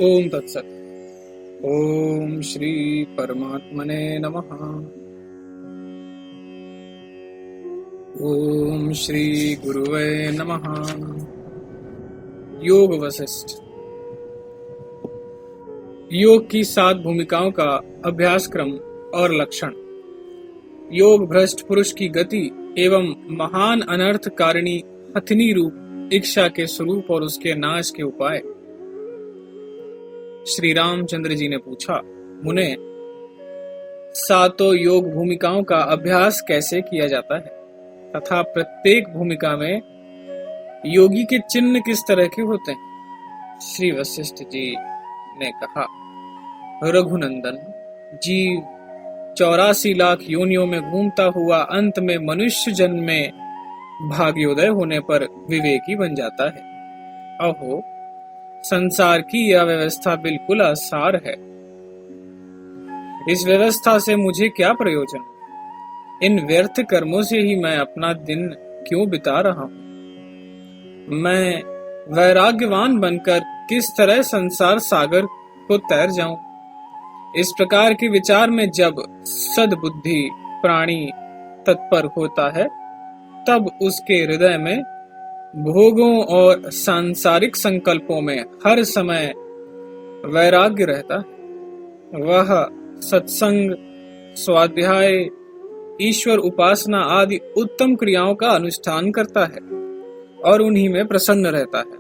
ओम तत्सत। ओम श्री परमात्मने नमः। ओम श्री गुरुवे नमः। योग वशिष्ठ। योग की 7 भूमिकाओं का अभ्यास क्रम और लक्षण। योग भ्रष्ट पुरुष की गति एवं महान अनर्थकारिणी हथिनी रूप इच्छा के स्वरूप और उसके नाश के उपाय। श्री रामचंद्र जी ने पूछा, मुने, 7 योग भूमिकाओं का अभ्यास कैसे किया जाता है तथा प्रत्येक भूमिका में योगी के चिन्ह किस तरह के होते हैं? श्री वशिष्ठ जी ने कहा, रघुनंदन, जीव 84 लाख योनियों में घूमता हुआ अंत में मनुष्य जन्म में भाग्योदय होने पर विवेकी बन जाता है। अहो, संसार की यह व्यवस्था बिल्कुल असार है। इस व्यवस्था से मुझे क्या प्रयोजन? इन व्यर्थ कर्मों से ही मैं अपना दिन क्यों बिता रहा हूं? मैं वैराग्यवान बनकर किस तरह संसार सागर को तैर जाऊं? इस प्रकार के विचार में जब सद्बुद्धि प्राणी तत्पर होता है, तब उसके हृदय में भोगों और सांसारिक संकल्पों में हर समय वैराग्य रहता है। वह सत्संग, स्वाध्याय, ईश्वर उपासना आदि उत्तम क्रियाओं का अनुष्ठान करता है और उन्हीं में प्रसन्न रहता है।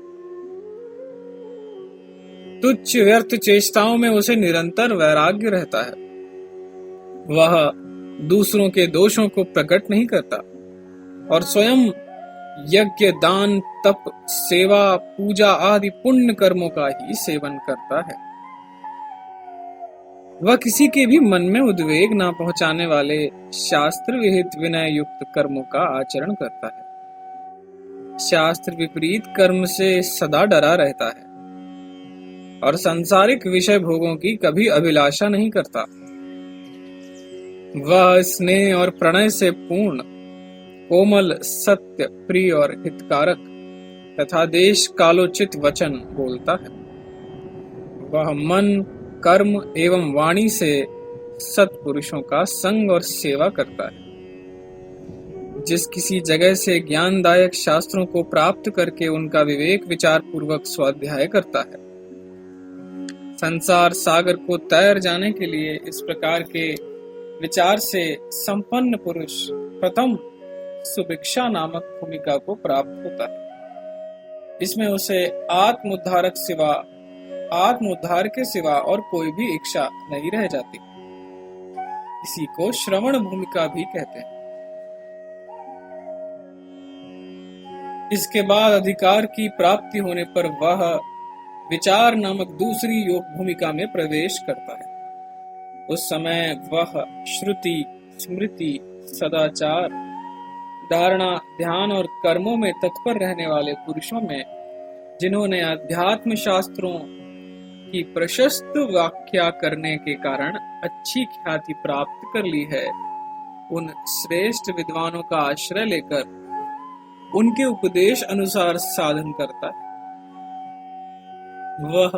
तुच्छ व्यर्थ चेष्टाओं में उसे निरंतर वैराग्य रहता है। वह दूसरों के दोषों को प्रकट नहीं करता और स्वयं यज्ञ, दान, तप, सेवा, पूजा आदि पुण्य कर्मों का ही सेवन करता है। वह किसी के भी मन में उद्वेग न पहुंचाने वाले शास्त्र विहित विनय युक्त कर्मों का आचरण करता है। शास्त्र विपरीत कर्म से सदा डरा रहता है और सांसारिक विषय भोगों की कभी अभिलाषा नहीं करता। वह स्नेह और प्रणय से पूर्ण, कोमल, सत्य, प्रिय और हितकारक तथा देश कालोचित वचन बोलता है। वह मन, कर्म एवं वाणी से सत्पुरुषों का संग और सेवा करता है। जिस किसी जगह से ज्ञानदायक शास्त्रों को प्राप्त करके उनका विवेक विचार पूर्वक स्वाध्याय करता है। संसार सागर को तैर जाने के लिए इस प्रकार के विचार से संपन्न पुरुष प्रथम सुभिक्षा नामक भूमिका को प्राप्त होता है। इसमें उसे आत्मोद्धार के सिवा और कोई भी इच्छा नहीं रह जाती। इसी को श्रवण भूमिका भी कहते हैं। इसके बाद अधिकार की प्राप्ति होने पर वह विचार नामक दूसरी योग भूमिका में प्रवेश करता है। उस समय वह श्रुति, स्मृति, सदाचार, धारणा, ध्यान और कर्मों में तत्पर रहने वाले पुरुषों में, जिन्होंने अध्यात्म शास्त्रों की प्रशस्त व्याख्या करने के कारण अच्छी ख्याति प्राप्त कर ली है, उन श्रेष्ठ विद्वानों का आश्रय लेकर उनके उपदेश अनुसार साधन करता है। वह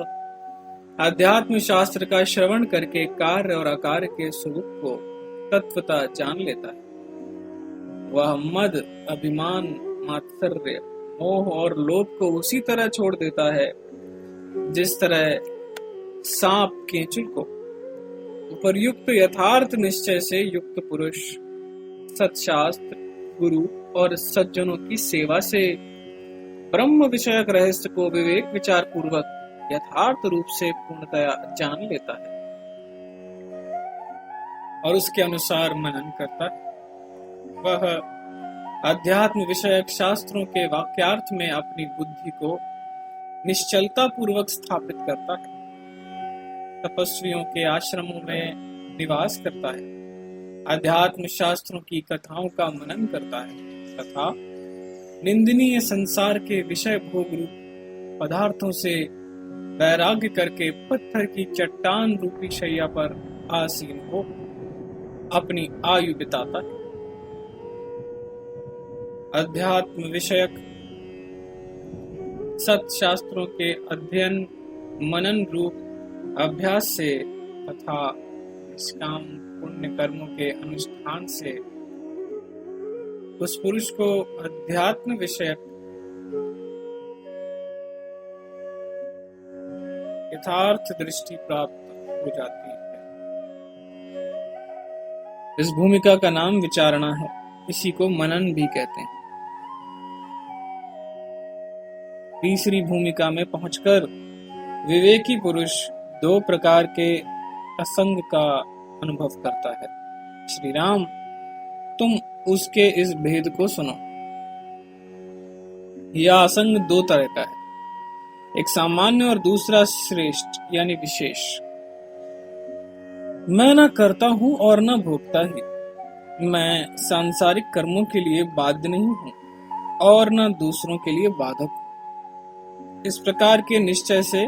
अध्यात्म शास्त्र का श्रवण करके कार्य और अकार्य के स्वरूप को तत्वतः जान लेता है। वह मद, अभिमान, मात्सर्य, मोह और लोभ को उसी तरह छोड़ देता है जिस तरह सांप केंचुल को। उपर्युक्त यथार्थ निश्चय से युक्त पुरुष सत्शास्त्र, गुरु और सज्जनों की सेवा से ब्रह्म विषयक रहस्य को विवेक विचार पूर्वक यथार्थ रूप से पूर्णतया जान लेता है और उसके अनुसार मनन करता है। वह अध्यात्म विषयक शास्त्रों के वाक्यार्थ में अपनी बुद्धि को निश्चलता पूर्वक स्थापित करता है। तपस्वियों के आश्रमों में निवास करता है, अध्यात्म शास्त्रों की कथाओं का मनन करता है तथा निंदनीय संसार के विषय भोग रूप पदार्थों से वैराग्य करके पत्थर की चट्टान रूपी शैया पर आसीन हो अपनी आयु बिताता है। अध्यात्म विषयक सत्शास्त्रों के अध्ययन, मनन रूप अभ्यास से तथा निष्काम पुण्य कर्मों के अनुष्ठान से उस पुरुष को अध्यात्म विषयक यथार्थ दृष्टि प्राप्त हो जाती है। इस भूमिका का नाम विचारणा है, इसी को मनन भी कहते हैं। तीसरी भूमिका में पहुंचकर विवेकी पुरुष दो प्रकार के असंग का अनुभव करता है। श्री राम, तुम उसके इस भेद को सुनो। यह असंग दो तरह का है, एक सामान्य और दूसरा श्रेष्ठ यानी विशेष। मैं न करता हूं और न भोगता ही। मैं सांसारिक कर्मों के लिए बाध्य नहीं हूं और न दूसरों के लिए बाधक। इस प्रकार के निश्चय से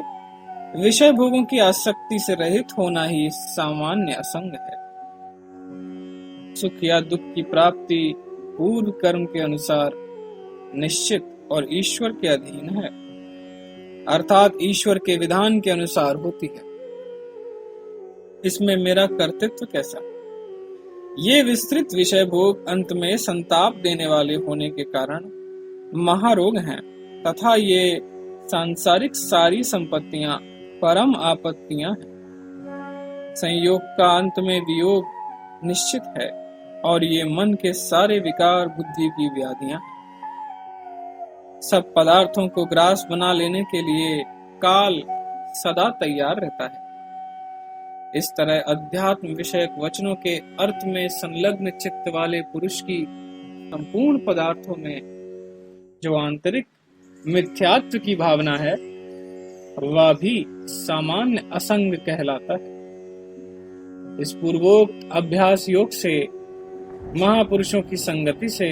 विषय भोगों की आसक्ति से रहित होना ही सामान्य असंग है। सुख या दुख की प्राप्ति पूर्व कर्म के अनुसार निश्चित और ईश्वर के अधीन है, अर्थात ईश्वर के विधान के अनुसार होती है। इसमें मेरा कर्तृत्व कैसा? ये विस्तृत विषय भोग अंत में संताप देने वाले होने के कारण महारोग हैं तथा ये सांसारिक सारी संपत्तियां परम आपत्तियां हैं। संयोग का अंत में वियोग निश्चित है और ये मन के सारे विकार बुद्धि की व्याधियां हैं। सब पदार्थों को ग्रास बना लेने के लिए काल सदा तैयार रहता है। इस तरह अध्यात्म विषयक वचनों के अर्थ में संलग्न चित्त वाले पुरुष की संपूर्ण पदार्थों में जो आंतरिक मिथ्यात्व की भावना है वह भी सामान्य असंग कहलाता है। इस पूर्वोक्त अभ्यास योग से, महापुरुषों की संगति से,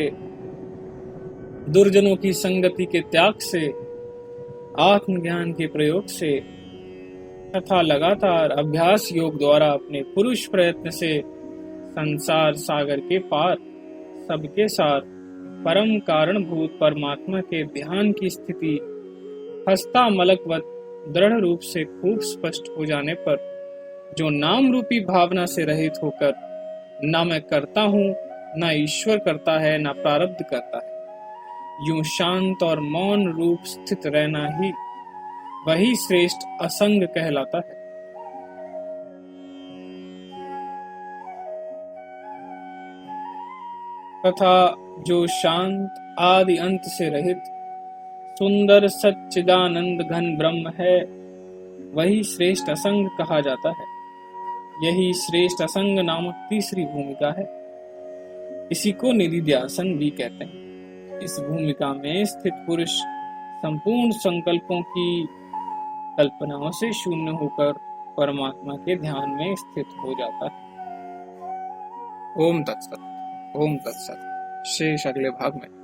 दुर्जनों की संगति के त्याग से, आत्मज्ञान के प्रयोग से तथा लगातार अभ्यास योग द्वारा अपने पुरुष प्रयत्न से संसार सागर के पार सबके साथ परम कारणभूत परमात्मा के ध्यान की स्थिति हस्तामलकवत दृढ़ रूप से खूब स्पष्ट हो जाने पर जो नाम रूपी भावना से रहित होकर न मैं करता हूँ, न ईश्वर करता है, न प्रारब्ध करता है, यूं शांत और मौन रूप स्थित रहना ही वही श्रेष्ठ असंग कहलाता है। तथा जो शांत आदि अंत से रहित सुंदर सच्चिदानंद घन ब्रह्म है वही श्रेष्ठ असंग कहा जाता है। यही श्रेष्ठ असंग नामक तीसरी भूमिका है। इसी को निधिध्यासन भी कहते हैं। इस भूमिका में स्थित पुरुष संपूर्ण संकल्पों की कल्पनाओं से शून्य होकर परमात्मा के ध्यान में स्थित हो जाता है। ओम तत्सत। ओम तत्सत। शेष अगले भाग में।